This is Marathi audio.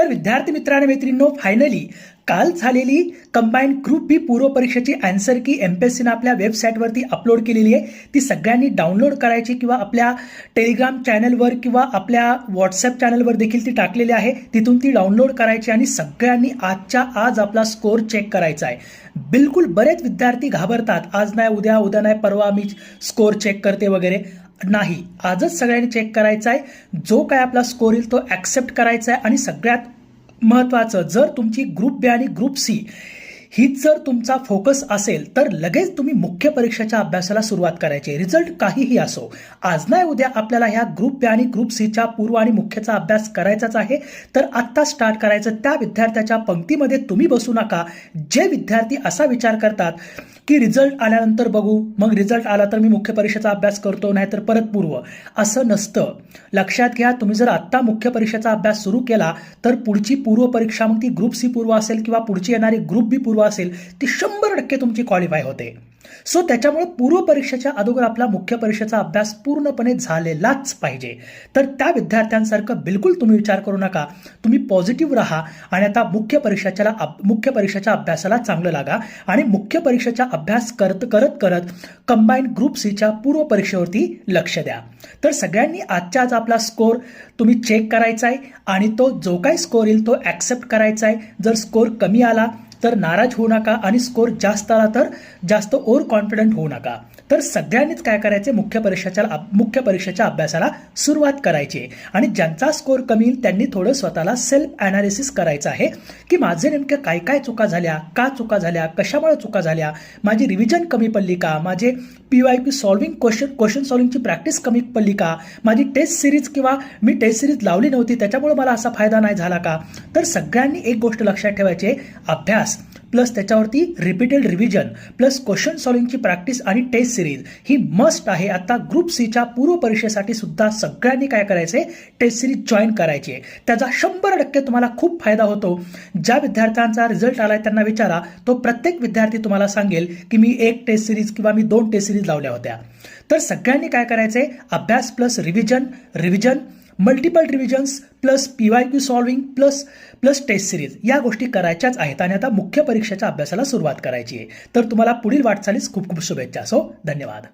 तर विद्यार्थी मित्रांनो मैत्रिणींनो, फायनली काल झालेली कंबाईंड ग्रुप बी पूर्व परीक्षेची आन्सर की एमपीएससीने आपल्या वेबसाईटवरती अपलोड केलेली आहे. ती सगळ्यांनी डाउनलोड करायची किंवा आपल्या टेलिग्राम चॅनलवर किंवा आपल्या व्हॉट्सअप चॅनलवर देखील ती टाकलेली आहे. तिथून ती डाउनलोड करायची आणि सगळ्यांनी आजच्या आज आपला स्कोर चेक करायचा आहे. बिलकुल बरेच विद्यार्थी घाबरतात, आज नाही उद्या, उद्या नाही परवा मी स्कोर चेक करते वगैरे. नाही, आजच सगळ्यांनी चेक करायचा आहे. जो काय आपला स्कोर येईल तो ॲक्सेप्ट करायचा आहे. आणि सगळ्यात महत्त्वाचं, जर तुमची ग्रुप बी आणि ग्रुप सी हीच जर तुमचा फोकस असेल तर लगेच तुम्ही मुख्य परीक्षेच्या अभ्यासाला सुरुवात करायची. रिझल्ट काहीही असो, आज नाही उद्या आपल्याला ह्या ग्रुप बी आणि ग्रुप सीच्या पूर्व आणि मुख्यचा अभ्यास करायचाच आहे. तर आत्ता स्टार्ट करायचं. त्या विद्यार्थ्याच्या पंक्तीमध्ये तुम्ही बसू नका जे विद्यार्थी असा विचार करतात की रिझल्ट आल्यानंतर बघू, मग रिझल्ट आला तर मी मुख्य परीक्षेचा अभ्यास करतो, नाही तर परत पूर्व. असं नसतं. लक्षात घ्या, तुम्ही जर आत्ता मुख्य परीक्षेचा अभ्यास सुरू केला तर पुढची पूर्व परीक्षा, मग ती ग्रुप सी पूर्व असेल किंवा पुढची येणारी ग्रुप बी पूर्व असेल, ती 100% तुमची क्वालिफाय होते. सो त्याच्यामुळे पूर्व परीक्षेच्या अगोदर आपला मुख्य परीक्षेचा अभ्यास पूर्णपणे झालेलाच पाहिजे. तर त्या विद्यार्थ्यांसारखं बिलकुल तुम्ही विचार करू नका. तुम्ही पॉझिटिव्ह राहा आणि आता मुख्य परीक्षेच्या अभ्यासाला चांगलं लागा आणि मुख्य परीक्षेचा अभ्यास करत कंबाईंड ग्रुप सीच्या पूर्व परीक्षेवरती लक्ष द्या. तर सगळ्यांनी आजच्या आज आपला स्कोर तुम्ही चेक करायचा आहे आणि तो जो काही स्कोर येईल तो ॲक्सेप्ट करायचा आहे. जर स्कोर कमी आला तर नाराज होऊ नका आणि स्कोर जास्त आला तर जास्त ओव्हर कॉन्फिडंट होऊ नका. तर सगळ्यांनीच काय करायचे, मुख्य परीक्षेच्या अभ्यासाला सुरुवात करायची. आणि ज्यांचा स्कोर कमी येईल त्यांनी थोडं स्वतःला सेल्फ ॲनालिसिस करायचं आहे की माझे नेमके काय काय चुका झाल्या, का चुका झाल्या, कशामुळे चुका झाल्या, माझी रिव्हिजन कमी पडली का, माझे PYQ सॉल्विंग क्वेश्चन सॉल्विंगची प्रॅक्टिस कमी पडली का, माझी टेस्ट सिरीज किंवा मी टेस्ट सिरीज लावली नव्हती त्याच्यामुळे मला असा फायदा नाही झाला का. तर सगळ्यांनी एक गोष्ट लक्षात ठेवायची, अभ्यास प्लस त्याच्यावरती रिपीटेड रिव्हिजन प्लस क्वेश्चन सॉल्विंगची प्रॅक्टिस आणि टेस्ट सिरीज ही मस्ट आहे. आता ग्रुप सीच्या पूर्व परीक्षेसाठी सुद्धा सगळ्यांनी काय करायचे, टेस्ट सिरीज जॉईन करायची. त्याचा 100% तुम्हाला खूप फायदा होतो. ज्या विद्यार्थ्यांचा रिझल्ट आलाय त्यांना विचारा, तो प्रत्येक विद्यार्थी तुम्हाला सांगेल की मी 1 टेस्ट सिरीज किंवा मी 2 टेस्ट सिरीज लावल्या होत्या. तर सगळ्यांनी काय करायचे, अभ्यास plus revision multiple revisions plus PYQ solving plus test series या गोष्टी करायच्याच आहेत. आणि आता मुख्य परीक्षेच्या अभ्यासाला सुरुवात करायची आहे. तर तुम्हाला पुढील वाटचालीस खूप खूप शुभेच्छा. धन्यवाद.